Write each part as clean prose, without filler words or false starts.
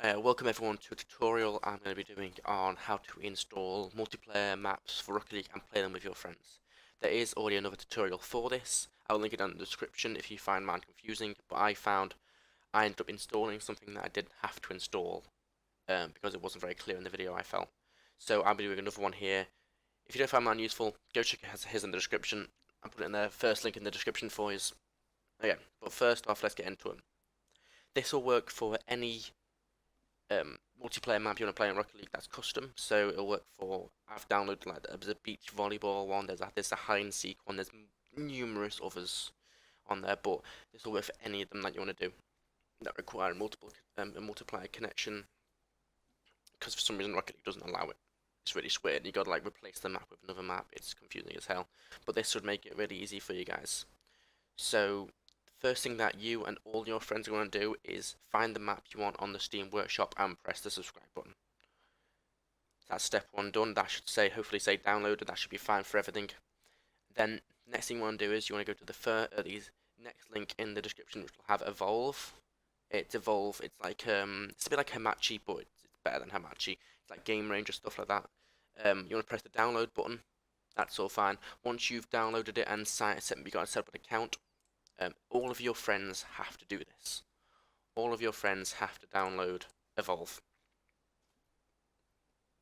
Welcome everyone to a tutorial I'm going to be doing on how to install multiplayer maps for Rocket League and play them with your friends. There is already another tutorial for this. I'll link it down in the description if you find mine confusing, but I ended up installing something that I didn't have to install because it wasn't very clear in the video I felt. So I'll be doing another one here. If you don't find mine useful, go check his in the description. I'll put it in the first link in the description for you. Okay, but first off, let's get into it. This will work for any multiplayer map you want to play in Rocket League that's custom, so it'll work for. I've downloaded like there's a beach volleyball one, there's a hide and seek one, there's numerous others on there, but this will work for any of them that you want to do that require a multiplayer connection. Because for some reason Rocket League doesn't allow it. It's really weird. You got to like replace the map with another map. It's confusing as hell. But this should make it really easy for you guys. So first thing that you and all your friends are going to do is find the map you want on the Steam Workshop and press the subscribe button. That's step one done. That should hopefully say downloaded. That should be fine for everything. Then next thing you want to do is you want to go to the next link in the description, which will have Evolve. It's Evolve. It's like it's a bit like Hamachi, but it's better than Hamachi. It's like Game Ranger stuff like that. You want to press the download button. That's all fine. Once you've downloaded it and you got to set up an account. All of your friends have to do this. All of your friends have to download Evolve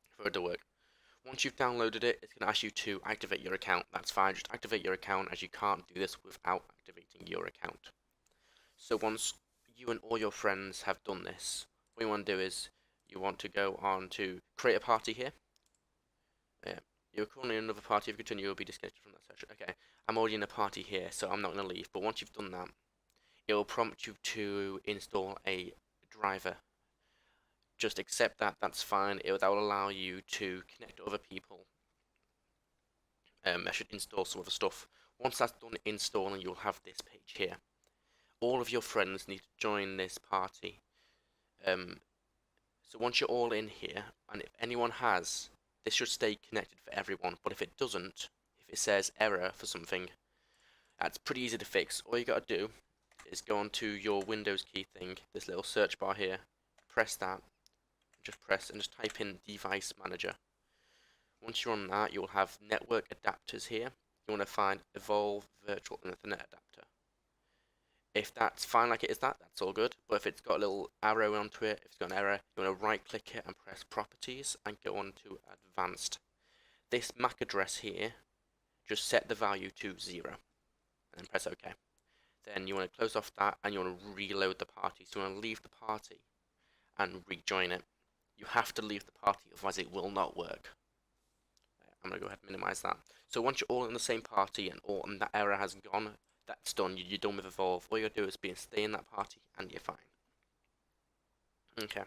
for it to work. Once you've downloaded it, it's going to ask you to activate your account. That's fine, just activate your account, as you can't do this without activating your account. So once you and all your friends have done this, what you want to do is you want to go on to create a party here. You're currently in another party. If you continue, you'll be disconnected from that session. Okay, I'm already in a party here, so I'm not going to leave. But once you've done that, it will prompt you to install a driver. Just accept that, that's fine. That will allow you to connect to other people. I should install some other stuff. Once that's done installing, you'll have this page here. All of your friends need to join this party. So once you're all in here, and if anyone has, this should stay connected for everyone, but if it doesn't, if it says error for something, that's pretty easy to fix. All you gotta do is go onto your Windows key thing, this little search bar here, press that, and just type in device manager. Once you're on that, you'll have network adapters here. You want to find Evolve Virtual Ethernet Adapter. If that's fine like it is that's all good. But if it's got a little arrow onto it, if it's got an error, you want to right click it and press Properties and go on to Advanced. This MAC address here, just set the value to 0 and press OK. Then you want to close off that and you want to reload the party. So you want to leave the party and rejoin it. You have to leave the party, otherwise it will not work. I'm going to go ahead and minimize that. So once you're all in the same party and that error has gone, that's done. You're done with Evolve. All you got to do is stay in that party and you're fine. Okay.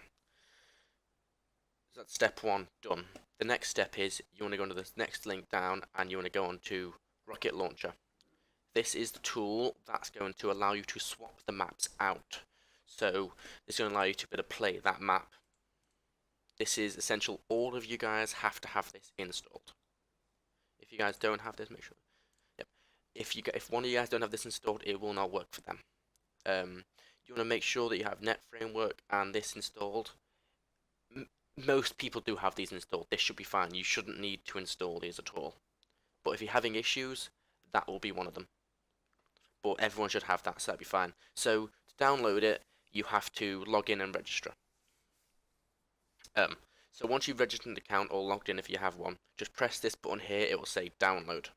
So that's step one done. The next step is you want to go to this next link down and you want to go on to Rocket Launcher. This is the tool that's going to allow you to swap the maps out. So this is going to allow you to be able to play that map. This is essential. All of you guys have to have this installed. If you guys don't have this, make sure. Yep. If one of you guys don't have this installed, it will not work for them. You want to make sure that you have Net Framework and this installed. Most people do have these installed. This should be fine. You shouldn't need to install these at all. But if you're having issues, that will be one of them. But everyone should have that, so that'd be fine. So to download it, you have to log in and register. So once you've registered an account or logged in if you have one, just press this button here, it will say download.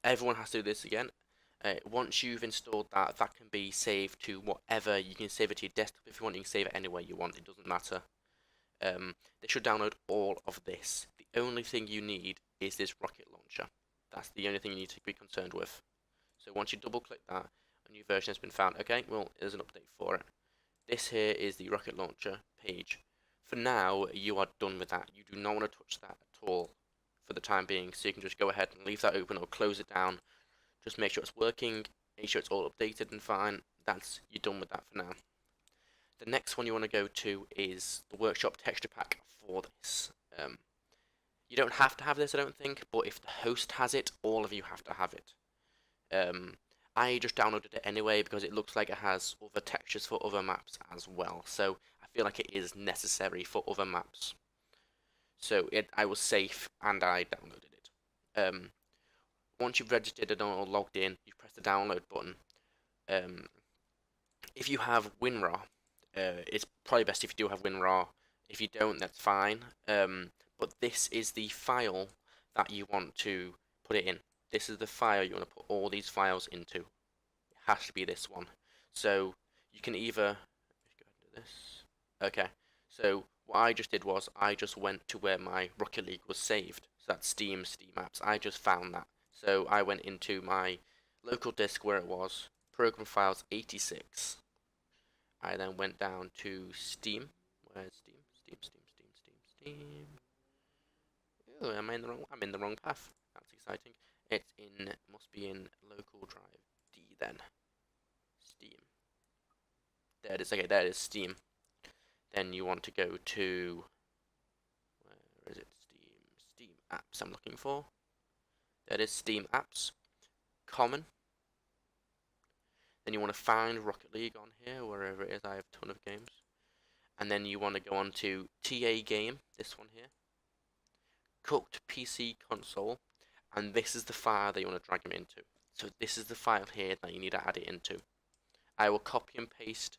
Everyone has to do this again. Once you've installed that, that can be saved to whatever. You can save it to your desktop if you want, you can save it anywhere you want, it doesn't matter. They should download all of this. The only thing you need is this rocket launcher. That's the only thing you need to be concerned with. So once you double click that, a new version has been found. Okay, well, there's an update for it. This here is the rocket launcher page. For now, you are done with that. You do not want to touch that at all for the time being, so you can just go ahead and leave that open or close it down. Just make sure it's working, make sure it's all updated and fine. You're done with that for now. The next one you want to go to is the workshop texture pack for this. You don't have to have this, I don't think, but if the host has it, all of you have to have it. I just downloaded it anyway because it looks like it has other textures for other maps as well. So I feel like it is necessary for other maps. So I was safe and I downloaded it. Once you've registered and all logged in, you press the download button. If you have WinRAR, it's probably best if you do have WinRAR. If you don't, that's fine. But this is the file that you want to put it in. This is the file you want to put all these files into. It has to be this one. So you can either go ahead and do this. Okay. So what I just did was I just went to where my Rocket League was saved. So that's Steam Apps. I just found that. So I went into my local disk where it was, program files 86. I then went down to Steam. Where's Steam? Steam. Oh, I'm in the wrong path. That's exciting. Must be in local drive D then. Steam. There it is. Okay, there it is. Steam. Then you want to go to, where is it? Steam apps. I'm looking for. There it is. Steam apps. Common. Then you want to find Rocket League on here, wherever it is. I have a ton of games. And then you want to go on to TA game, this one here. Cooked PC console. And this is the file that you want to drag them into. So this is the file here that you need to add it into. I will copy and paste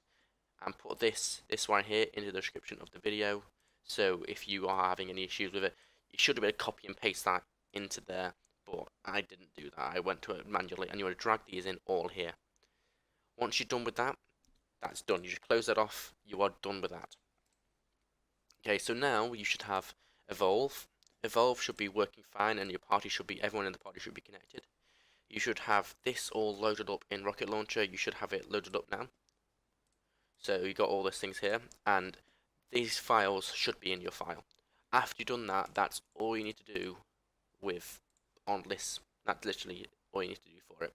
and put this right here into the description of the video. So if you are having any issues with it, you should be able to copy and paste that into there. But I didn't do that. I went to it manually, and you want to drag these in all here. Once you're done with that, that's done. You just close that off. You are done with that. Okay, so now you should have Evolve. Evolve should be working fine, and everyone in the party should be connected. You should have this all loaded up in Rocket Launcher. You should have it loaded up now. So you got all those things here, and these files should be in your file. After you've done that, that's all you need to do on this. That's literally all you need to do for it.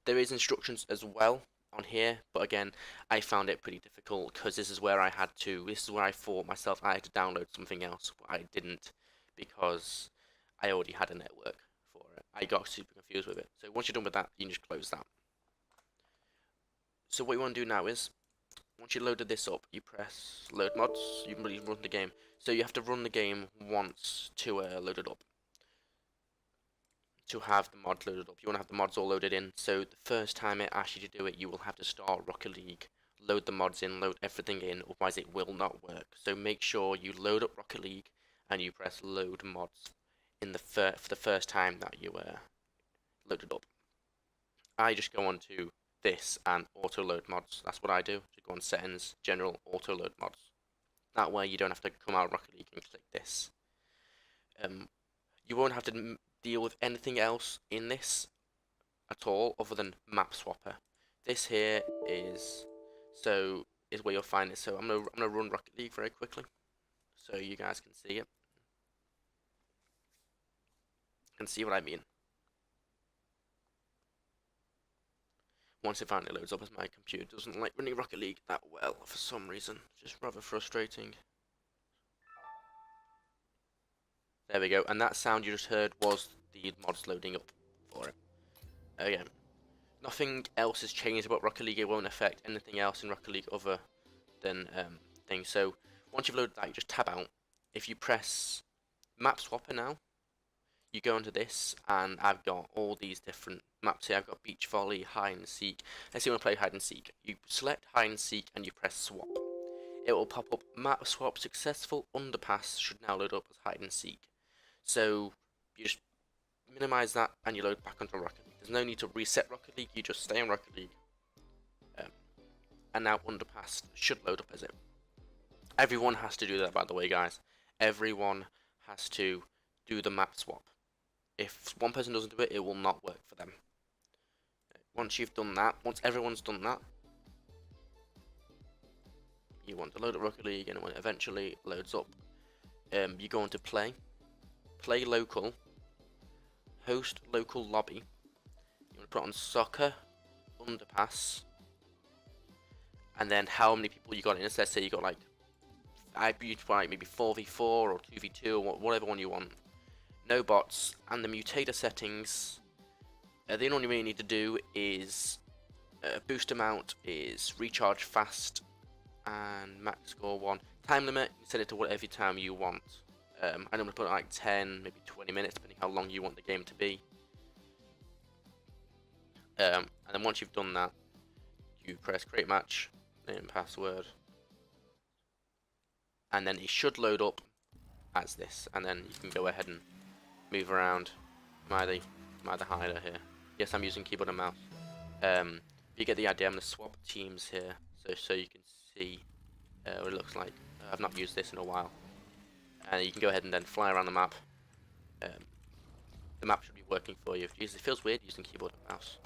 There is instructions as well on here, but again, I found it pretty difficult because this is where I thought myself I had to download something else, but I didn't because I already had a network for it. I got super confused with it. So once you're done with that, you can just close that. So what you want to do now is, once you loaded this up, you press load mods, you can run the game. So you have to run the game once to load it up. To have the mod loaded up, you want to have the mods all loaded in. So the first time it asks you to do it, you will have to start Rocket League, load the mods in, load everything in, otherwise it will not work. So make sure you load up Rocket League and you press load mods for the first time that you load it up. I just go on to this and auto load mods. That's what I do. Just go on settings, general, auto load mods. That way you don't have to come out of Rocket League and click this. You won't have to deal with anything else in this at all other than map swapper. This here is where you'll find it. So I'm gonna run Rocket League very quickly so you guys can see it and see what I mean. Once it finally loads up, as my computer doesn't like running Rocket League that well for some reason. Just rather frustrating. There we go, and that sound you just heard was the mods loading up for it. Again, nothing else has changed about Rocket League. It won't affect anything else in Rocket League other than things. So once you've loaded that, you just tab out. If you press Map Swapper now, you go into this, and I've got all these different maps here. I've got Beach Volley, Hide and Seek. Let's say you want to play Hide and Seek. You select Hide and Seek and you press Swap. It will pop up Map Swap Successful Underpass should now load up as Hide and Seek. So you just minimize that and you load back onto Rocket League. There's no need to reset Rocket League, you just stay in Rocket League. And now Underpass should load up as it. Everyone has to do that, by the way, guys. Everyone has to do the map swap. If one person doesn't do it, it will not work for them. Once you've done that, once everyone's done that, you want to load up Rocket League, and when it eventually loads up, you go into play local, host local lobby. You want to put on soccer, underpass, and then how many people you got in it. Let's say you got like, maybe 4v4 or 2v2 or whatever one you want. No bots, and the mutator settings The only one you need to do is boost amount is recharge fast and max score 1. Time limit, you set it to whatever time you want. I'm going to put it like 10, maybe 20 minutes, depending how long you want the game to be. And then once you've done that, you press create match, name, password, and then it should load up as this, and then you can go ahead and move around. Am I the hider here? Yes, I'm using keyboard and mouse. You get the idea. I'm going to swap teams here, so you can see what it looks like. I've not used this in a while. And you can go ahead and then fly around the map. The map should be working for you. It feels weird using keyboard and mouse.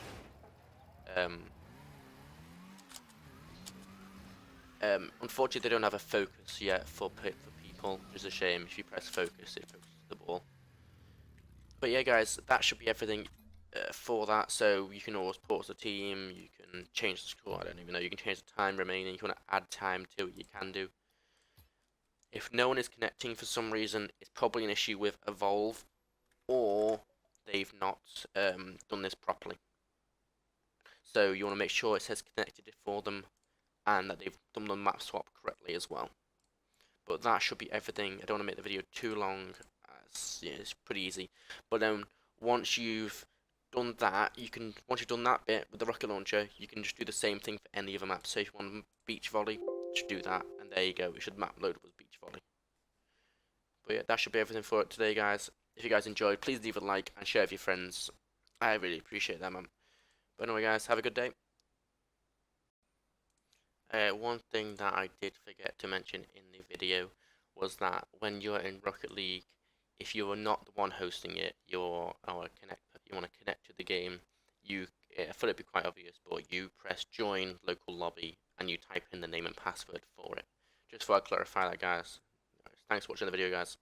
Unfortunately, they don't have a focus yet for people, which is a shame. If you press focus, it focuses the ball. But yeah, guys, that should be everything for that. So you can always pause the team, you can change the score, I don't even know, you can change the time remaining, if you want to add time to it, you can do. If no one is connecting for some reason, it's probably an issue with Evolve, or they've not done this properly. So you want to make sure it says connected for them, and that they've done the map swap correctly as well. But that should be everything. I don't want to make the video too long, as yeah, it's pretty easy. But then once you've done that, once you've done that bit with the rocket launcher, you can just do the same thing for any other map. So if you want beach volley, just do that, and there you go. It should map load up with beach volley. But yeah, that should be everything for it today, guys. If you guys enjoyed, please leave a like and share with your friends. I really appreciate that, man. But anyway, guys, have a good day. One thing that I did forget to mention in the video was that when you're in Rocket League, if you are not the one hosting it, you want to connect to the game, I thought it'd be quite obvious, but you press join local lobby and you type in the name and password for it. Just thought I'd clarify that, guys. Thanks for watching the video, guys.